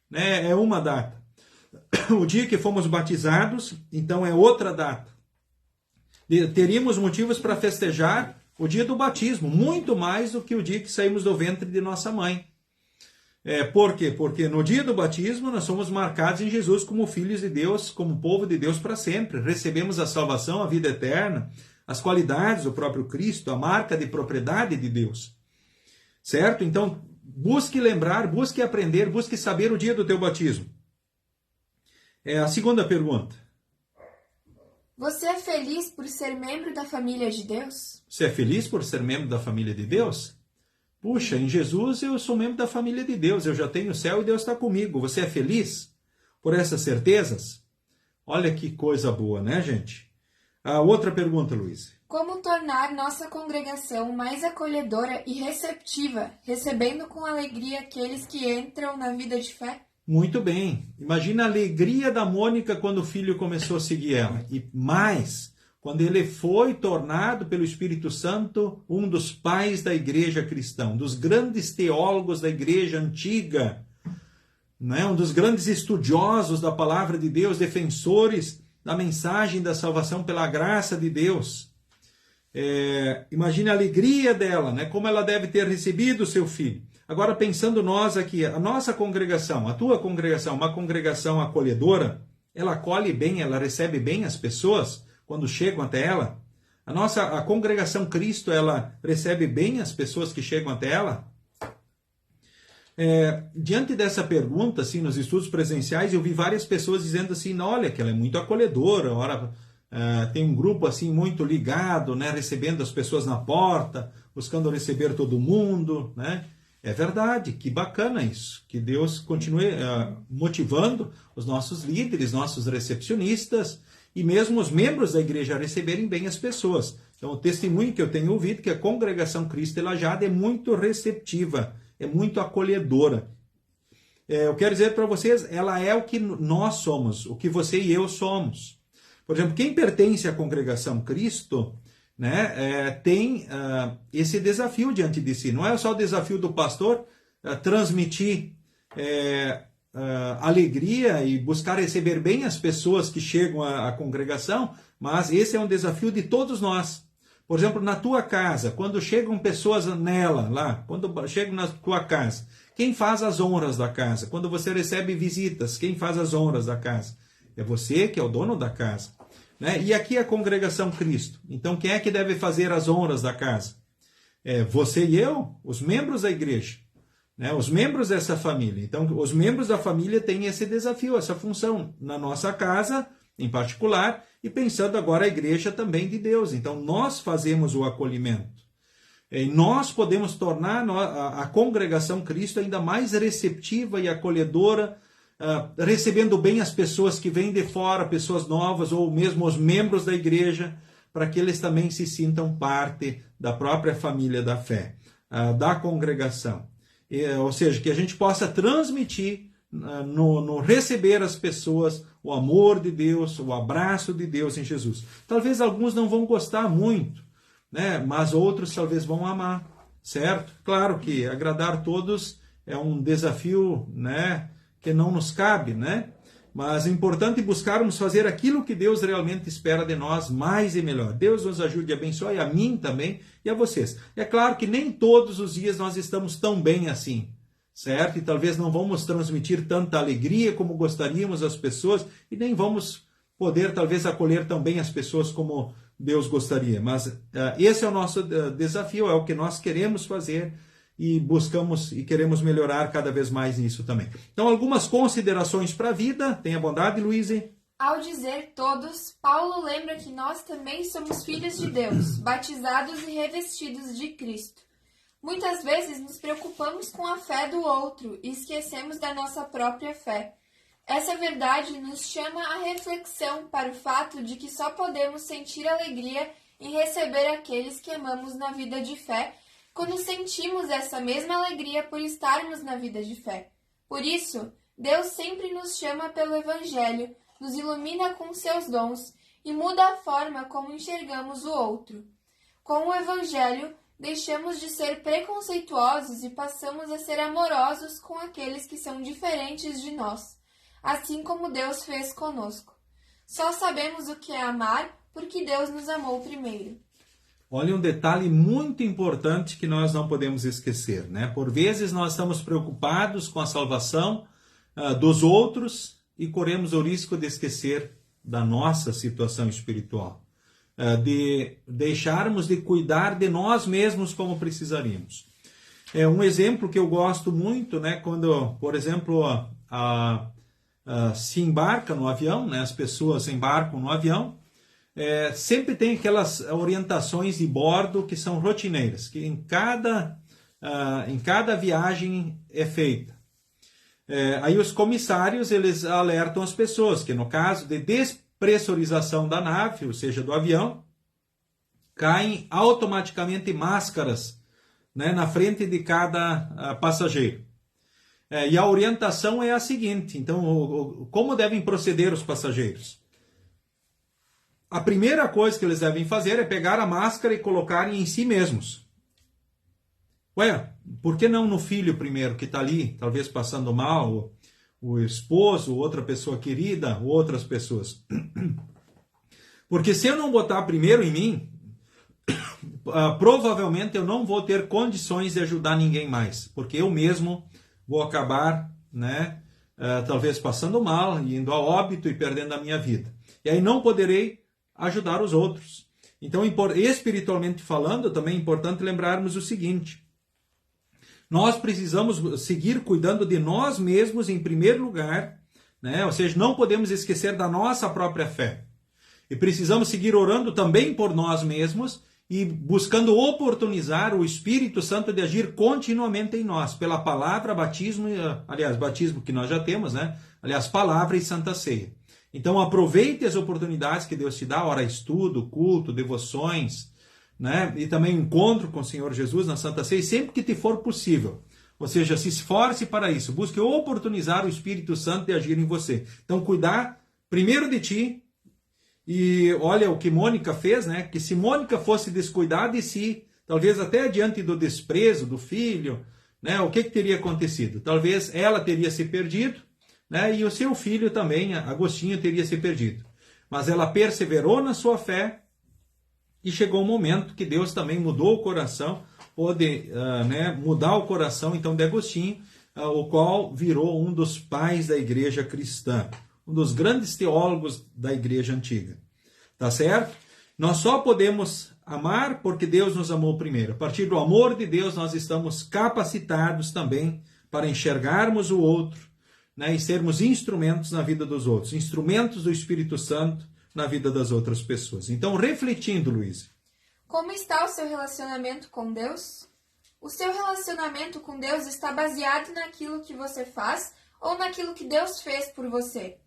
A: né, é uma data. O dia que fomos batizados, então é outra data. Teríamos motivos para festejar o dia do batismo, muito mais do que o dia que saímos do ventre de nossa mãe. Por quê? Porque no dia do batismo nós somos marcados em Jesus como filhos de Deus, como povo de Deus para sempre. Recebemos a salvação, a vida eterna, as qualidades do próprio Cristo, a marca de propriedade de Deus. Certo? Então, busque lembrar, busque aprender, busque saber o dia do teu batismo. A segunda pergunta.
B: Você é feliz por ser membro da família de Deus?
A: Você é feliz por ser membro da família de Deus? Puxa, em Jesus eu sou membro da família de Deus, eu já tenho o céu e Deus está comigo. Você é feliz por essas certezas? Olha que coisa boa, né, gente? A outra pergunta, Luiz.
B: Como tornar nossa congregação mais acolhedora e receptiva, recebendo com alegria aqueles que entram na vida de fé?
A: Muito bem. Imagina a alegria da Mônica quando o filho começou a seguir ela. E mais, quando ele foi tornado pelo Espírito Santo um dos pais da igreja cristã, um dos grandes teólogos da igreja antiga, né? Um dos grandes estudiosos da palavra de Deus, defensores da mensagem da salvação pela graça de Deus. Imagine a alegria dela, né? Como ela deve ter recebido o seu filho. Agora, pensando nós aqui, a nossa congregação, a tua congregação, uma congregação acolhedora, ela acolhe bem, ela recebe bem as pessoas quando chegam até ela? A congregação Cristo, ela recebe bem as pessoas que chegam até ela? Diante dessa pergunta, assim, nos estudos presenciais, eu vi várias pessoas dizendo assim, olha, que ela é muito acolhedora, tem um grupo assim muito ligado, né, recebendo as pessoas na porta, buscando receber todo mundo, né? É verdade, que bacana isso, que Deus continue motivando os nossos líderes, nossos recepcionistas e mesmo os membros da igreja a receberem bem as pessoas. Então, o testemunho que eu tenho ouvido é que a congregação Cristo Elajada é muito receptiva, é muito acolhedora. Eu quero dizer para vocês, ela é o que nós somos, o que você e eu somos. Por exemplo, quem pertence à congregação Cristo, né, tem esse desafio diante de si. Não é só o desafio do pastor transmitir alegria e buscar receber bem as pessoas que chegam à congregação, mas esse é um desafio de todos nós. Por exemplo, na tua casa, quando chegam pessoas nela, lá, quando chegam na tua casa, quem faz as honras da casa? Quando você recebe visitas, quem faz as honras da casa? É você que é o dono da casa. Né? E aqui a congregação Cristo. Então, quem é que deve fazer as honras da casa? Você e eu, os membros da igreja, né? Os membros dessa família. Então, os membros da família têm esse desafio, essa função na nossa casa, em particular, e pensando agora a igreja também de Deus. Então, nós fazemos o acolhimento. E nós podemos tornar a congregação Cristo ainda mais receptiva e acolhedora, recebendo bem as pessoas que vêm de fora, pessoas novas, ou mesmo os membros da igreja, para que eles também se sintam parte da própria família da fé, da congregação. Ou seja, que a gente possa transmitir no receber as pessoas o amor de Deus, o abraço de Deus em Jesus. Talvez alguns não vão gostar muito, né? Mas outros talvez vão amar, certo? Claro que agradar todos é um desafio, né, que não nos cabe, né? Mas é importante buscarmos fazer aquilo que Deus realmente espera de nós, mais e melhor. Deus nos ajude e abençoe, a mim também e a vocês. É claro que nem todos os dias nós estamos tão bem assim, certo? E talvez não vamos transmitir tanta alegria como gostaríamos às pessoas e nem vamos poder talvez acolher tão bem as pessoas como Deus gostaria. Mas esse é o nosso desafio, é o que nós queremos fazer e buscamos e queremos melhorar cada vez mais nisso também. Então, algumas considerações para a vida. Tenha bondade, Luíse.
B: Ao dizer todos, Paulo lembra que nós também somos filhos de Deus, batizados e revestidos de Cristo. Muitas vezes nos preocupamos com a fé do outro e esquecemos da nossa própria fé. Essa verdade nos chama à reflexão para o fato de que só podemos sentir alegria em receber aqueles que amamos na vida de fé, quando sentimos essa mesma alegria por estarmos na vida de fé. Por isso, Deus sempre nos chama pelo Evangelho, nos ilumina com seus dons e muda a forma como enxergamos o outro. Com o Evangelho, deixamos de ser preconceituosos e passamos a ser amorosos com aqueles que são diferentes de nós, assim como Deus fez conosco. Só sabemos o que é amar porque Deus nos amou primeiro.
A: Olha um detalhe muito importante que nós não podemos esquecer, né? Por vezes nós estamos preocupados com a salvação dos outros e corremos o risco de esquecer da nossa situação espiritual, de deixarmos de cuidar de nós mesmos como precisaríamos. Um exemplo que eu gosto muito, né? Quando, por exemplo, se embarca no avião, né? As pessoas embarcam no avião, sempre tem aquelas orientações de bordo que são rotineiras, que em cada viagem é feita. Aí os comissários eles alertam as pessoas que no caso de despressurização da nave, ou seja, do avião, caem automaticamente máscaras, né, na frente de cada passageiro. E a orientação é a seguinte, então, como devem proceder os passageiros? A primeira coisa que eles devem fazer é pegar a máscara e colocarem em si mesmos. Por que não no filho primeiro, que está ali, talvez passando mal, o esposo, outra pessoa querida, outras pessoas? Porque se eu não botar primeiro em mim, provavelmente eu não vou ter condições de ajudar ninguém mais, porque eu mesmo vou acabar, né, talvez passando mal, indo a óbito e perdendo a minha vida. E aí não poderei ajudar os outros. Então, espiritualmente falando, também é importante lembrarmos o seguinte: nós precisamos seguir cuidando de nós mesmos em primeiro lugar, né? Ou seja, não podemos esquecer da nossa própria fé. E precisamos seguir orando também por nós mesmos e buscando oportunizar o Espírito Santo de agir continuamente em nós, pela palavra, batismo, batismo que nós já temos, né? Palavra e Santa Ceia. Então aproveite as oportunidades que Deus te dá, hora estudo, culto, devoções, né? E também encontro com o Senhor Jesus na Santa Ceia, sempre que te for possível. Ou seja, se esforce para isso, busque oportunizar o Espírito Santo de agir em você. Então cuidar primeiro de ti. E olha o que Mônica fez, né? Que se Mônica fosse descuidar de si, talvez até diante do desprezo do filho, né? O que teria acontecido? Talvez ela teria se perdido, né? E o seu filho também, Agostinho, teria se perdido. Mas ela perseverou na sua fé e chegou um momento que Deus também mudou o coração, pôde mudar o coração então de Agostinho, o qual virou um dos pais da igreja cristã, um dos grandes teólogos da igreja antiga. Tá certo? Nós só podemos amar porque Deus nos amou primeiro. A partir do amor de Deus, nós estamos capacitados também para enxergarmos o outro, né, e sermos instrumentos na vida dos outros, instrumentos do Espírito Santo na vida das outras pessoas. Então, refletindo, Luísa.
B: Como está o seu relacionamento com Deus? O seu relacionamento com Deus está baseado naquilo que você faz ou naquilo que Deus fez por você?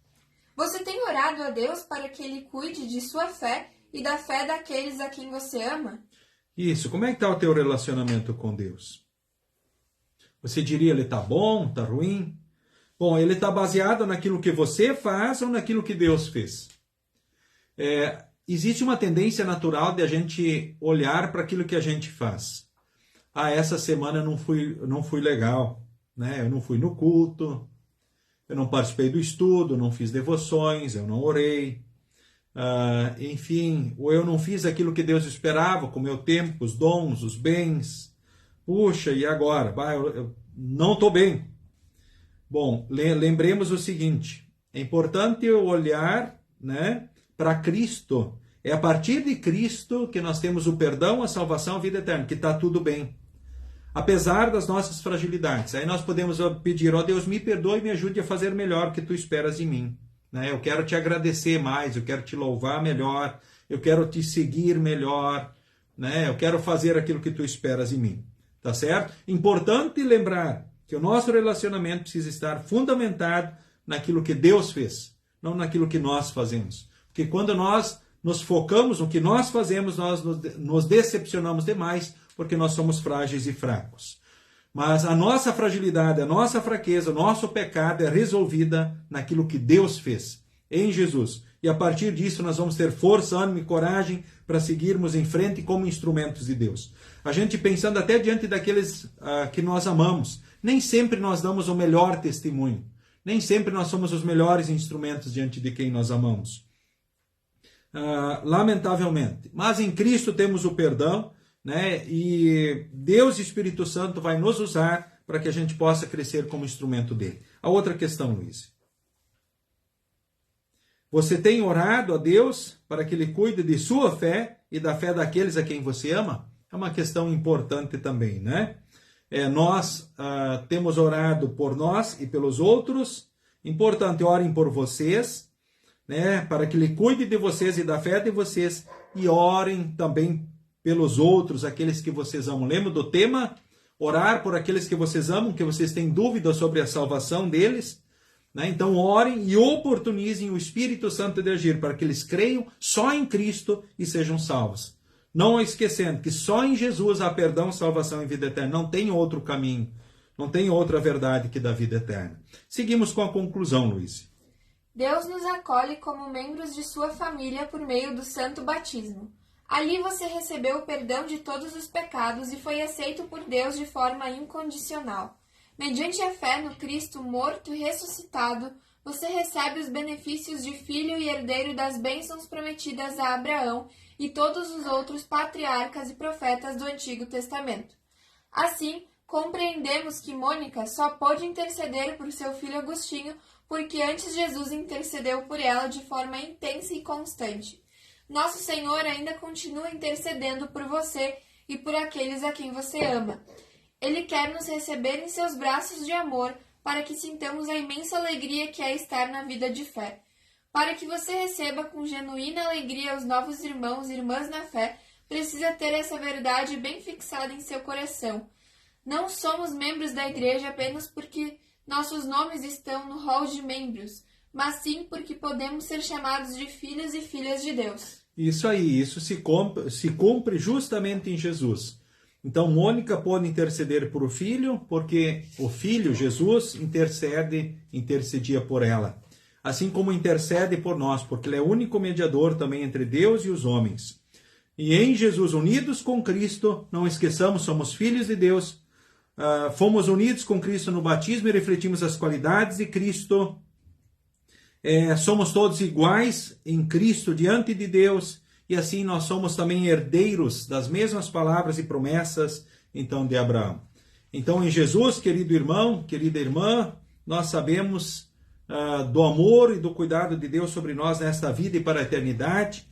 B: Você tem orado a Deus para que Ele cuide de sua fé e da fé daqueles a quem você ama?
A: Isso, como é que está o teu relacionamento com Deus? Você diria, ele está bom, está ruim? Bom, ele está baseado naquilo que você faz ou naquilo que Deus fez? Existe uma tendência natural de a gente olhar para aquilo que a gente faz. Essa semana eu não fui legal, né? Eu não fui no culto, eu não participei do estudo, não fiz devoções, eu não orei. Enfim, ou eu não fiz aquilo que Deus esperava com o meu tempo, os dons, os bens. Puxa, e agora? Eu não estou bem. Bom, lembremos o seguinte, é importante olhar, né, para Cristo. É a partir de Cristo que nós temos o perdão, a salvação, a vida eterna, que está tudo bem. Apesar das nossas fragilidades. Aí nós podemos pedir, ó Deus, me perdoe e me ajude a fazer melhor o que tu esperas em mim. Eu quero te agradecer mais, eu quero te louvar melhor, eu quero te seguir melhor, eu quero fazer aquilo que tu esperas em mim. Tá certo? Importante lembrar que o nosso relacionamento precisa estar fundamentado naquilo que Deus fez, não naquilo que nós fazemos. Porque quando nós nos focamos no que nós fazemos, nós nos decepcionamos demais, porque nós somos frágeis e fracos. Mas a nossa fragilidade, a nossa fraqueza, o nosso pecado é resolvida naquilo que Deus fez, em Jesus. E a partir disso nós vamos ter força, ânimo e coragem para seguirmos em frente como instrumentos de Deus. A gente pensando até diante daqueles que nós amamos, nem sempre nós damos o melhor testemunho. Nem sempre nós somos os melhores instrumentos diante de quem nós amamos. Lamentavelmente. Mas em Cristo temos o perdão, e Deus e Espírito Santo vai nos usar para que a gente possa crescer como instrumento dele. A outra questão, Luiz. Você tem orado a Deus para que ele cuide de sua fé e da fé daqueles a quem você ama? É uma questão importante também, né? Nós temos orado por nós e pelos outros. Importante, orem por vocês, para que ele cuide de vocês e da fé de vocês. E orem também pelos outros, aqueles que vocês amam. Lembra do tema? Orar por aqueles que vocês amam, que vocês têm dúvida sobre a salvação deles. Então orem e oportunizem o Espírito Santo de agir para que eles creiam só em Cristo e sejam salvos. Não esquecendo que só em Jesus há perdão, salvação e vida eterna. Não tem outro caminho, não tem outra verdade que dá vida eterna. Seguimos com a conclusão, Luiz.
B: Deus nos acolhe como membros de sua família por meio do santo batismo. Ali você recebeu o perdão de todos os pecados e foi aceito por Deus de forma incondicional. Mediante a fé no Cristo morto e ressuscitado, você recebe os benefícios de filho e herdeiro das bênçãos prometidas a Abraão e todos os outros patriarcas e profetas do Antigo Testamento. Assim, compreendemos que Mônica só pôde interceder por seu filho Agostinho porque antes Jesus intercedeu por ela de forma intensa e constante. Nosso Senhor ainda continua intercedendo por você e por aqueles a quem você ama. Ele quer nos receber em seus braços de amor para que sintamos a imensa alegria que é estar na vida de fé. Para que você receba com genuína alegria os novos irmãos e irmãs na fé, precisa ter essa verdade bem fixada em seu coração. Não somos membros da igreja apenas porque nossos nomes estão no rol de membros, mas sim porque podemos ser chamados de filhos e filhas de Deus.
A: Isso aí, isso se cumpre justamente em Jesus. Então, Mônica pode interceder por o filho, porque o filho, Jesus, intercedia por ela. Assim como intercede por nós, porque ele é o único mediador também entre Deus e os homens. E em Jesus, unidos com Cristo, não esqueçamos, somos filhos de Deus, fomos unidos com Cristo no batismo e refletimos as qualidades de Cristo. Somos todos iguais em Cristo diante de Deus, e assim nós somos também herdeiros das mesmas palavras e promessas, então, de Abraão. Então, em Jesus, querido irmão, querida irmã, nós sabemos do amor e do cuidado de Deus sobre nós nesta vida e para a eternidade,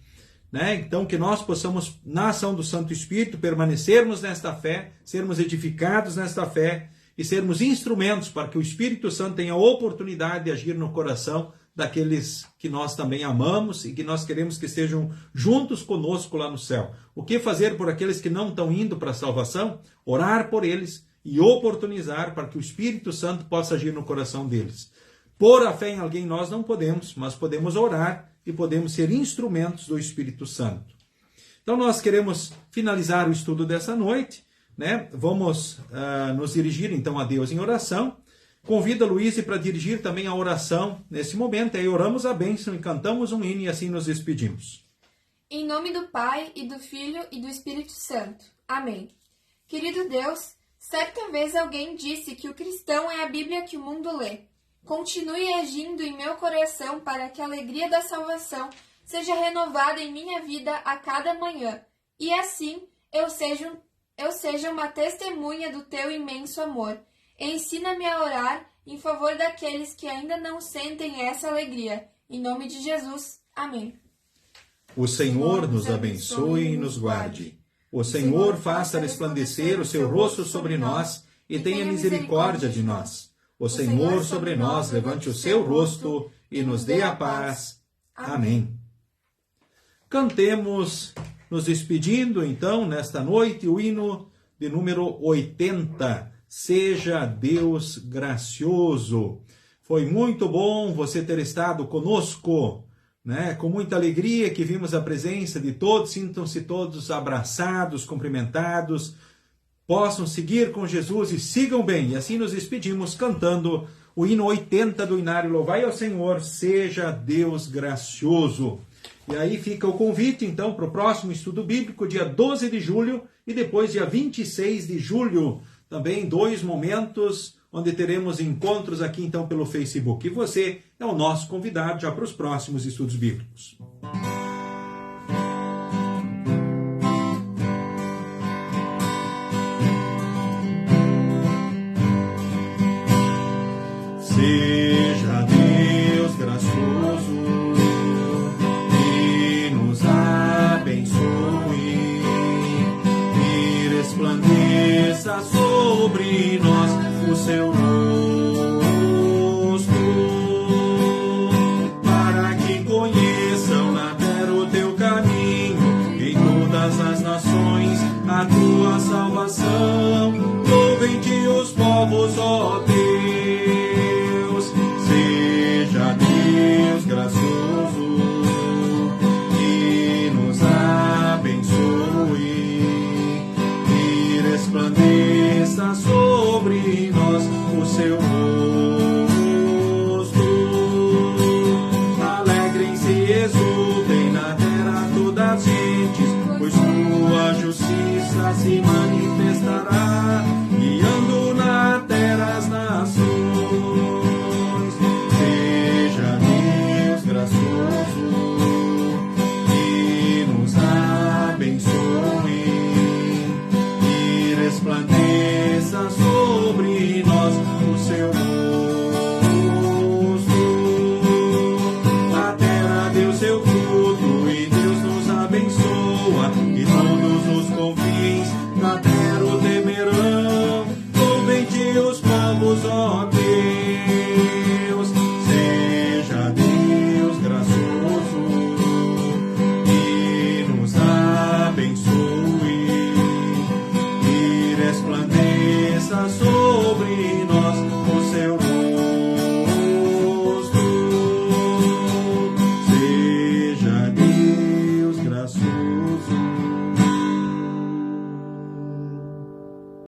A: Então, que nós possamos, na ação do Santo Espírito, permanecermos nesta fé, sermos edificados nesta fé e sermos instrumentos para que o Espírito Santo tenha a oportunidade de agir no coração daqueles que nós também amamos e que nós queremos que estejam juntos conosco lá no céu. O que fazer por aqueles que não estão indo para a salvação? Orar por eles e oportunizar para que o Espírito Santo possa agir no coração deles. Pôr a fé em alguém nós não podemos, mas podemos orar e podemos ser instrumentos do Espírito Santo. Então nós queremos finalizar o estudo dessa noite, né? Vamos nos dirigir então a Deus em oração. Convido a Luíse para dirigir também a oração nesse momento. Aí oramos a bênção e cantamos um hino e assim nos despedimos.
B: Em nome do Pai, e do Filho, e do Espírito Santo. Amém. Querido Deus, certa vez alguém disse que o cristão é a Bíblia que o mundo lê. Continue agindo em meu coração para que a alegria da salvação seja renovada em minha vida a cada manhã, e assim eu seja uma testemunha do teu imenso amor. Ensina-me a orar em favor daqueles que ainda não sentem essa alegria. Em nome de Jesus. Amém.
A: O Senhor nos abençoe e nos guarde. O Senhor faça resplandecer o seu rosto sobre nós e tenha misericórdia de nós. O Senhor sobre nós levante o seu rosto e nos dê a paz. Amém. Cantemos, nos despedindo então, nesta noite, o hino de número 80. Seja Deus gracioso. Foi muito bom você ter estado conosco, né? Com muita alegria que vimos a presença de todos. Sintam-se todos abraçados, cumprimentados. Possam seguir com Jesus e sigam bem. E assim nos despedimos cantando o hino 80 do Inário Louvai ao Senhor. Seja Deus gracioso. E aí fica o convite, então, para o próximo estudo bíblico, dia 12 de julho e depois dia 26 de julho. Também 2 momentos onde teremos encontros aqui, então, pelo Facebook. E você é o nosso convidado já para os próximos estudos bíblicos. Seja Deus gracioso e nos abençoe e resplandeça sobre nós o seu rosto, para que conheçam na terra o teu caminho, em todas as nações a tua salvação. Louvem-te os povos, ó Deus. Seja Deus gracioso e nos abençoe e resplandeça sobre nós o seu rosto. Alegrem-se e exultem na terra todas as gentes, pois tua justiça se manifestará, guiando na terra as nações. Seja Deus gracioso e nos abençoe e resplandeça sobre nós o seu rosto. A terra deu seu fruto e Deus nos abençoa, e todos os confins da terra o temerão. Louvem-te os povos, ó Deus. Seja Deus gracioso e nos abençoe e resplandeça sobre nós o seu rosto. Seja Deus gracioso.